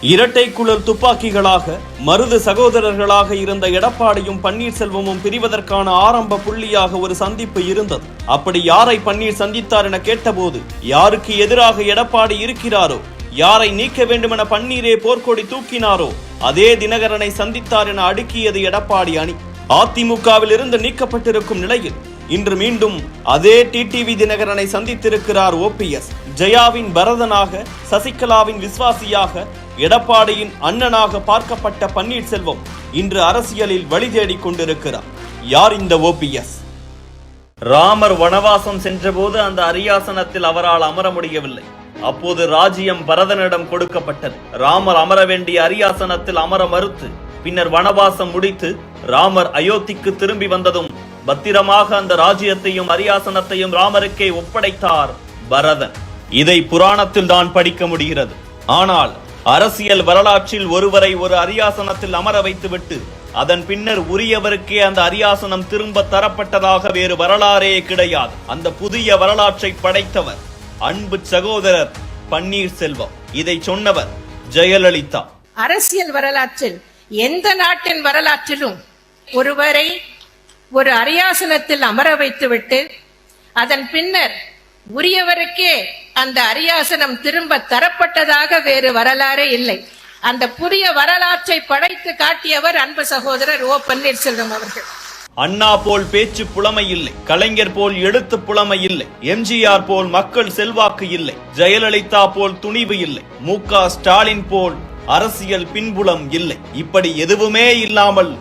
இரட்டை குழல் துப்பாக்கிகளாக மருது சகோதரர்களாக இருந்த எடப்பாடியும் பன்னீர்செல்வமும் பிரிவதற்கான ஆரம்ப புள்ளியாக ஒரு சந்திப்பு இருந்தது. அப்படி யாரை பன்னீர் சந்தித்தார் என கேட்டபோது, யாருக்கு எதிராக எடப்பாடி இருக்கிறாரோ, யாரை நீக்க வேண்டுமென பன்னீரே போர்க்கொடி தூக்கினாரோ அதே தினகரனை சந்தித்தார் என அடுக்கியது எடப்பாடி அணி. அதிமுகவில் இருந்து நீக்கப்பட்டிருக்கும் நிலையில் இன்று மீண்டும் அதே டிடிவி தினகரனை சந்தித்திருக்கிறார் ஓபிஎஸ். ஜெயாவின் பரதனாக, சசிகலாவின் விசுவாசியாக, எடப்பாடியின் அண்ணனாக பார்க்கப்பட்ட பன்னீர்செல்வம் இன்று அரசியலில் வழி தேடிக் கொண்டிருக்கிறார். யார் இந்த ஓபிஎஸ்? ராமர் வனவாசம் சென்றபோது அந்த அரியாசனத்தில் அவரால் அமர முடியவில்லை. அப்போது ராஜ்யம் பரதனிடம் கொடுக்கப்பட்டது. ராமர் அமர வேண்டிய அரியாசனத்தில் அமர மறுத்து பின்னர் வனவாசம் முடித்து ராமர் அயோத்திக்கு திரும்பி வந்ததும் பத்திரமாக அந்த ராஜ்யத்தையும் அரியாசனத்தையும் ராமருக்கே ஒப்படைத்தார் பரதன். இதை புராணத்தில் தான் படிக்க முடிகிறது. ஆனால் அரசியல் வரலாற்றில் ஒருவரை ஒரு அரியாசனத்தில் அமர வைத்துவிட்டு அதன் பின்னர் உரியவருக்கே அந்த அரியாசனம் திரும்ப தரப்பட்டதாக வேறு வரலாறே கிடையாது. அந்த புதிய வரலாற்றை படைத்தவர் அன்பு சகோதரர் பன்னீர்செல்வம். இதை சொன்னவர் ஜெயலலிதா. அரசியல் வரலாற்றில் எந்த நாட்டின் வரலாற்றிலும் ஒருவரை ஒரு அரியாசனத்தில் அமர வைத்துவிட்டு அதன் பின்னர் உரியவருக்கே அந்த அரியாசனம் திரும்ப தரப்பட்டதாக வேறு வரலாறே இல்லை. அந்த புதிய வரலாற்றை படைத்து காட்டியவர் அன்பு சகோதரர் ஓ பன்னீர்செல்வம் அவர்கள். அண்ணா போல் பேச்சு புலமை இல்லை, கலைஞர் போல் எழுத்து புலமை இல்லை, எம்ஜிஆர் போல் மக்கள் செல்வாக்கு இல்லை, ஜெயலலிதா போல் துணிவு இல்லை, மு.க. ஸ்டாலின் போல் அரசியல் பின்புலம் இல்லை. இப்படி எதுவுமே இல்லாமல்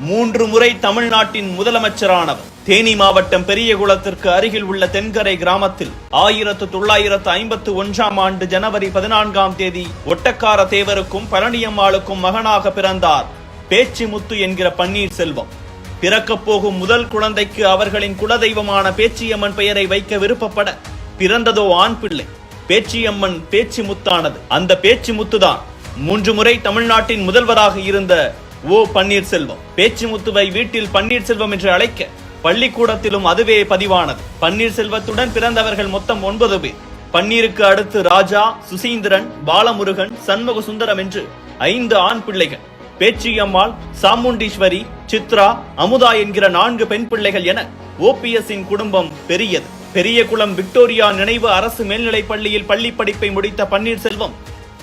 3 முறை தமிழ்நாட்டின் முதலமைச்சரானவர். தேனி மாவட்டம் பெரியகுளத்திற்கு அருகில் உள்ள தென்கரை கிராமத்தில் 1951ஆம் ஆண்டு ஜனவரி 14ஆம் தேதி ஒட்டக்கார தேவருக்கும் பழனியம்மாளுக்கும் மகனாக பிறந்தார் பேச்சிமுத்து என்கிற பன்னீர்செல்வம். பிறக்கப் போகும் முதல் குழந்தைக்கு அவர்களின் குலதெய்வமான பேச்சியம்மன் பெயரை வைக்க விருப்பப்பட பிறந்ததோ ஆண் பிள்ளை. பேச்சியம்மன் பேச்சிமுத்தானது. அந்த பேச்சிமுத்துதான் 3 முறை தமிழ்நாட்டின் முதல்வராக இருந்த ஓ பன்னீர்செல்வம். பேச்சிமுத்துவை வீட்டில் பன்னீர்செல்வம் என்று அழைக்க பள்ளிக்கூடத்திலும் அதுவே பதிவானது. பன்னீர்செல்வத்துடன் பிறந்தவர்கள் மொத்தம் 9 பேர். பன்னீருக்கு அடுத்து ராஜா, சுசீந்திரன், பாலமுருகன், சண்முக சுந்தரம் என்று 5 ஆண் பிள்ளைகள். பேச்சியம்மாள், சாமுண்டீஸ்வரி, சித்ரா, அமுதா என்கிற 4 பெண் பிள்ளைகள் என ஓபிஎஸ்ஸின் குடும்பம் பெரியது. பெரியகுளம் விக்டோரியா நினைவு அரசு மேல்நிலைப் பள்ளியில் பள்ளி படிப்பை முடித்த பன்னீர்செல்வம்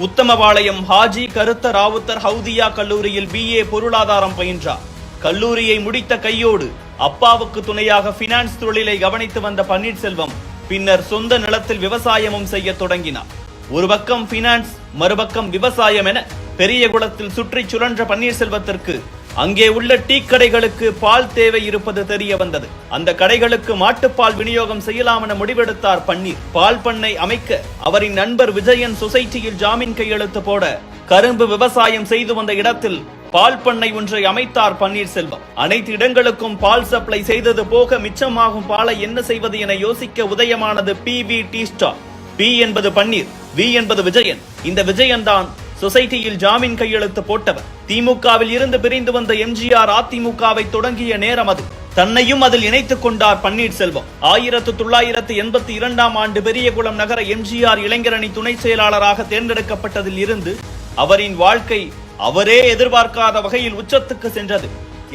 உத்தமபாளையம் ஹாஜி கருத்த ராவுத்தர் ஹவுதியா கல்லூரியில் BA பொருளாதாரம் பயின்றார். கல்லூரியை முடித்த கையோடு அப்பாவுக்கு துணையாக பினான்ஸ் தொழிலை கவனித்து வந்த பன்னீர்செல்வம் பின்னர் சொந்த நிலத்தில் விவசாயமும் செய்ய தொடங்கினார். ஒரு பக்கம் பினான்ஸ், மறுபக்கம் விவசாயம் என பெரியகுளத்தில் சுற்றி சுழன்ற பன்னீர்செல்வத்திற்கு அங்கே உள்ள டீ கடைகளுக்கு பால் தேவை இருப்பது தெரிய வந்தது. அந்த கடைகளுக்கு மாட்டுப்பால் விநியோகம் செய்யலாம் என முடிவெடுத்தார் பன்னீர். பால் பண்ணை அமைக்க அவரின் நண்பர் விஜயன் சொசைட்டியில் ஜாமீன் கையெழுத்து போட கரும்பு விவசாயம் செய்து வந்த இடத்தில் பால் பண்ணை ஒன்றை அமைத்தார் பன்னீர்செல்வம். அனைத்து இடங்களுக்கும் பால் சப்ளை செய்தது போக மிச்சமாகும் பாலை என்ன செய்வது என யோசிக்க உதயமானது PV டீ ஸ்டால். P என்பது பன்னீர், V என்பது விஜயன். இந்த விஜயன் தான் சொசைட்டியில் ஜாமீன் கையெழுத்து போட்டவர். திமுகவில் இருந்து பிரிந்து வந்த எம்ஜிஆர் அதிமுகவை தொடங்கிய நேரம் அது. தன்னையும் அதில் இணைத்துக் கொண்டார் பன்னீர்செல்வம். 1982ஆம் ஆண்டு பெரியகுளம் நகர எம்ஜிஆர் இளைஞரணி துணை செயலாளராக தேர்ந்தெடுக்கப்பட்டதில் இருந்து அவரின் வாழ்க்கை அவரே எதிர்பார்க்காத வகையில் உச்சத்துக்கு சென்றது.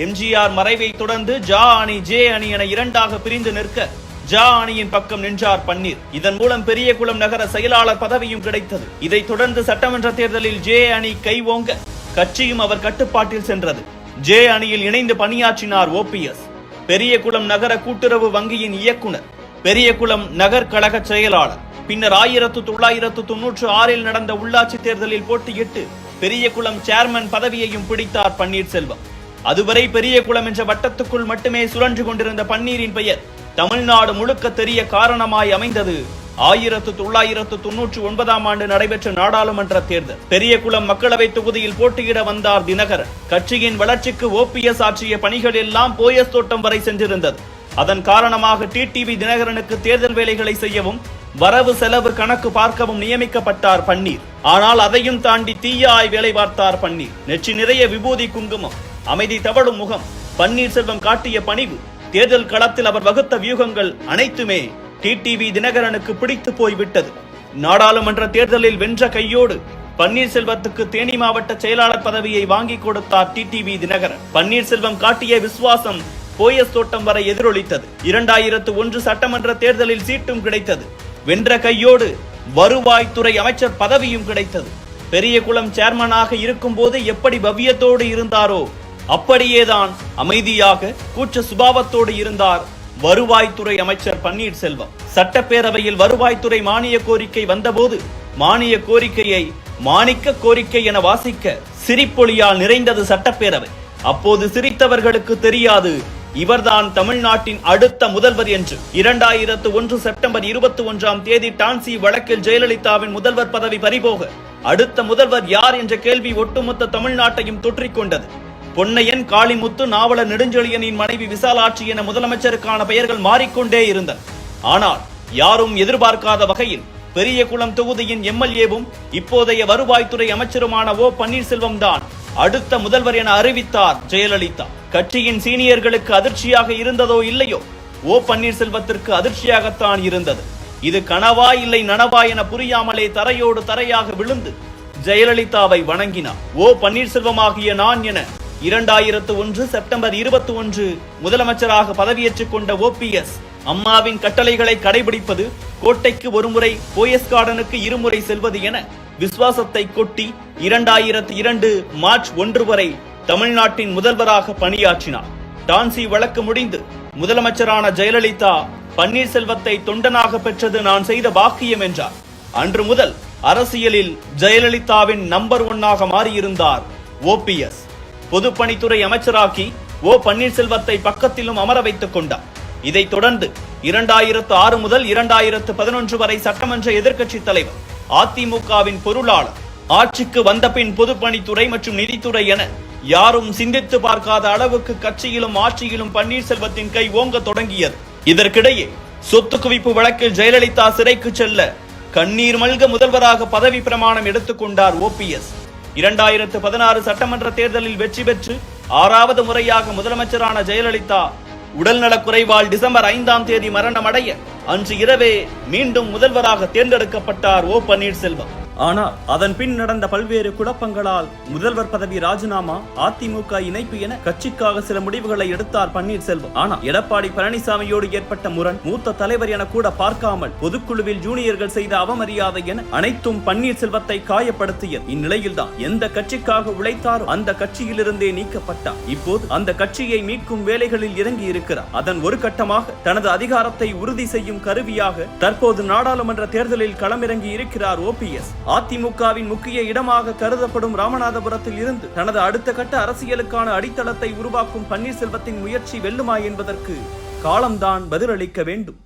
எம்ஜிஆர் மறைவை தொடர்ந்து ஜா அணி, ஜே அணி என 2ஆக பிரிந்து நிற்க ஜா அணியின் பக்கம் நின்றார் பன்னீர். இதன் மூலம் பெரியகுளம் நகர செயலாளர் பதவியும் கிடைத்தது. இதைத் தொடர்ந்து சட்டமன்ற தேர்தலில் ஜே அணி கைவோங்க கட்சியும் அவர் கட்டுப்பாட்டில் சென்றது. ஜே அணியில் இணைந்து பணியாற்றினார் ஓபிஎஸ். பெரியகுளம் நகர கூட்டுறவு வங்கியின் இயக்குனர், பெரியகுளம் நகர் கழக செயலாளர். பின்னர் 1996இல் நடந்த உள்ளாட்சி தேர்தலில் போட்டியிட்டு பெரியகுளம் சேர்மன் பதவியையும் பிடித்தார் பன்னீர்செல்வம். அதுவரை பெரியகுளம் என்ற வட்டத்துக்குள் மட்டுமே சுழன்று கொண்டிருந்த பன்னீரின் பெயர் தமிழ்நாடு முழுக்க தெரிய காரணமாய் அமைந்தது 1999ஆம் ஆண்டு நடைபெற்ற நாடாளுமன்ற தேர்தல். பெரியகுளம் மக்களவை தொகுதியில் போட்டியிட வந்தார் தினகரன். கட்சியின் வளர்ச்சிக்கு ஓபிஎஸ் ஆற்றிய பணிகள் எல்லாம் போயஸ் தோட்டம் வரை சென்றிருந்தது. அதன் காரணமாக டிடிவி தினகரனுக்கு தேர்தல் வேலைகளை செய்யவும் வரவு செலவு கணக்கு பார்க்கவும் நியமிக்கப்பட்டார் பன்னீர். ஆனால் அதையும் தாண்டி தீயாய் வேலை பார்த்தார் பன்னீர். நெற்றி நிறைய விபூதி குங்குமம், அமைதி தவழும் முகம், பன்னீர்செல்வம் காட்டிய பணிவு, தேர்தல் களத்தில் அவர் வகுத்த வியூகங்கள் அனைத்துமே டிடிவி தினகரனுக்கு பிடித்து போய்விட்டது. நாடாளுமன்ற தேர்தலில் வென்ற கையோடு பன்னீர்செல்வத்துக்கு தேனி மாவட்ட செயலாளர் பதவியை வாங்கி கொடுத்தார் டிடிவி தினகரன். பன்னீர்செல்வம் காட்டிய விசுவாசம் போயஸ் தோட்டம் வரை எதிரொலித்தது. 2001 சட்டமன்ற தேர்தலில் சீட்டும் கிடைத்தது. வென்ற கையோடு வருவாய்த்துறை அமைச்சர் பதவியும் கிடைத்தது. பெரியகுளம் சேர்மனாக இருக்கும் போது எப்படி பவ்யத்தோடு இருந்தாரோ அப்படியேதான் அமைதியாக கூச்ச சுபாவத்தோடு இருந்தார் வருவாய்த்துறை அமைச்சர் பன்னீர்செல்வம். சட்டப்பேரவையில் வருவாய்த்துறை மானிய கோரிக்கை வந்தபோது மானிய கோரிக்கையை மாணிக்க கோரிக்கை என வாசிக்க சிரிப்பொலியால் நிறைந்தது சட்டப்பேரவை. அப்போது சிரித்தவர்களுக்கு தெரியாது இவர்தான் தமிழ்நாட்டின் அடுத்த முதல்வர் என்று. 2001 செப்டம்பர் 21ஆம் தேதி டான்சி வழக்கில் ஜெயலலிதாவின் முதல்வர் பதவி பறிபோக அடுத்த முதல்வர் யார் என்ற கேள்வி ஒட்டுமொத்த தமிழ்நாட்டையும் தொற்றிக்கொண்டது. பொன்னையன், காளிமுத்து, நாவலர் நெடுஞ்செழியனின் மனைவி விசாலாட்சி என முதலமைச்சருக்கான பெயர்கள் மாறிக்கொண்டே இருந்தன. ஆனால் யாரும் எதிர்பார்க்காத வகையில் பெரியகுளம் தொகுதியின் எம்எல்ஏவும் இப்போதைய வருவாய்த்துறை அமைச்சருமான ஓ பன்னீர்செல்வம் தான் அடுத்த முதல்வர் என அறிவித்தார் ஜெயலலிதா. கட்சியின் சீனியர்களுக்கு அதிர்ச்சியாக இருந்ததோ இல்லையோ, ஓ பன்னீர்செல்வத்திற்கு அதிர்ச்சியாகத்தான் இருந்தது. இது கனவா இல்லை நனவா என புரியாமலே தரையோடு தரையாக விழுந்து ஜெயலலிதாவை வணங்கினார். ஓ பன்னீர்செல்வமாகிய நான் என 2001 செப்டம்பர் 21 முதலமைச்சராக பதவியேற்றுக் கொண்ட OPS அம்மாவின் கட்டளைகளை கடைபிடிப்பது, கோட்டைக்கு ஒருமுறை போயஸ் கார்டனுக்கு இருமுறை செல்வது என விசுவாசத்தை கொட்டி 2002 மார்ச் 1 வரை தமிழ்நாட்டின் முதல்வராக பணியாற்றினார். டான்சி வழக்கு முடிந்து முதலமைச்சரான ஜெயலலிதா பன்னீர்செல்வத்தை தொண்டனாக பெற்றது நான் செய்த பாக்கியம் என்றார். அன்று முதல் அரசியலில் ஜெயலலிதாவின் நம்பர் 1 மாறியிருந்தார் OPS. பொதுப்பணித்துறை அமைச்சராக்கி ஓ பன்னீர்செல்வத்தை பக்கத்திலும் அமர வைத்துக் கொண்டார். இதைத் தொடர்ந்து 2006 முதல் 2011 வரை சட்டமன்ற எதிர்க்கட்சி தலைவர், அதிமுகவின் பொருளாளர், ஆட்சிக்கு வந்த பின் பொதுப்பணித்துறை மற்றும் நிதித்துறை என யாரும் சிந்தித்து பார்க்காத அளவுக்கு கட்சியிலும் ஆட்சியிலும் பன்னீர்செல்வத்தின் கை ஓங்க தொடங்கியது. இதற்கிடையே சொத்து குவிப்பு வழக்கில் ஜெயலலிதா சிறைக்கு செல்ல கண்ணீர் மல்க முதல்வராக பதவி பிரமாணம் எடுத்துக் கொண்டார் OPS. 2016 சட்டமன்ற தேர்தலில் வெற்றி பெற்று 6வது முறையாக முதலமைச்சரான ஜெயலலிதா உடல்நலக் குறைவால் டிசம்பர் 5ஆம் தேதி மரணமடைய அன்று இரவே மீண்டும் முதல்வராக தேர்ந்தெடுக்கப்பட்டார் ஓ பன்னீர்செல்வம். ஆனால் அதன் பின் நடந்த பல்வேறு குழப்பங்களால் முதல்வர் பதவி ராஜினாமா, அதிமுக இணைப்பு என கட்சிக்காக சில முடிவுகளை எடுத்தார் பன்னீர்செல்வம். ஆனால் எடப்பாடி பழனிசாமியோடு ஏற்பட்ட முரண், மூத்த தலைவர் என கூட பார்க்காமல் பொதுக்குழுவில் ஜூனியர்கள் செய்த அவமரியாதை என அனைத்தும் பன்னீர்செல்வத்தை காயப்படுத்தியது. இந்நிலையில்தான் எந்த கட்சிக்காக உழைத்தாரோ அந்த கட்சியிலிருந்தே நீக்கப்பட்டார். இப்போது அந்த கட்சியை மீட்கும் வேலைகளில் இறங்கி இருக்கிறார். அதன் ஒரு கட்டமாக தனது அதிகாரத்தை உறுதி செய்யும் கருவியாக தற்போது நாடாளுமன்ற தேர்தலில் களமிறங்கி இருக்கிறார் OPS. அதிமுகவின் முக்கிய இடமாக கருதப்படும் ராமநாதபுரத்தில் இருந்து தனது அடுத்த கட்ட அரசியலுக்கான அடித்தளத்தை உருவாக்கும் பன்னீர்செல்வத்தின் முயற்சி வெல்லுமா என்பதற்கு காலம்தான் பதிலளிக்க வேண்டும்.